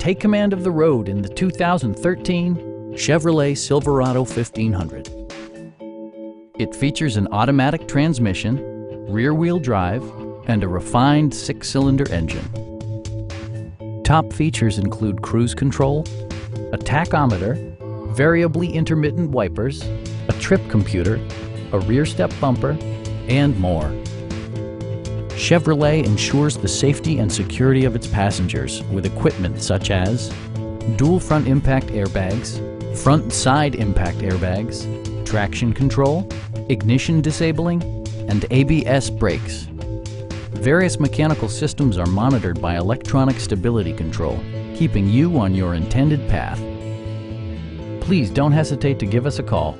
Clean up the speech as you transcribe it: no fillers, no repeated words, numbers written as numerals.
take command of the road in the 2013 Chevrolet Silverado 1500. It features an automatic transmission, rear-wheel drive, and a refined 6-cylinder engine. Top features include cruise control, a tachometer, variably intermittent wipers, a trip computer, a rear step bumper, and more. Chevrolet ensures the safety and security of its passengers with equipment such as dual front impact airbags, front and side impact airbags, traction control, ignition disabling, and ABS brakes. Various mechanical systems are monitored by electronic stability control, keeping you on your intended path. Please don't hesitate to give us a call.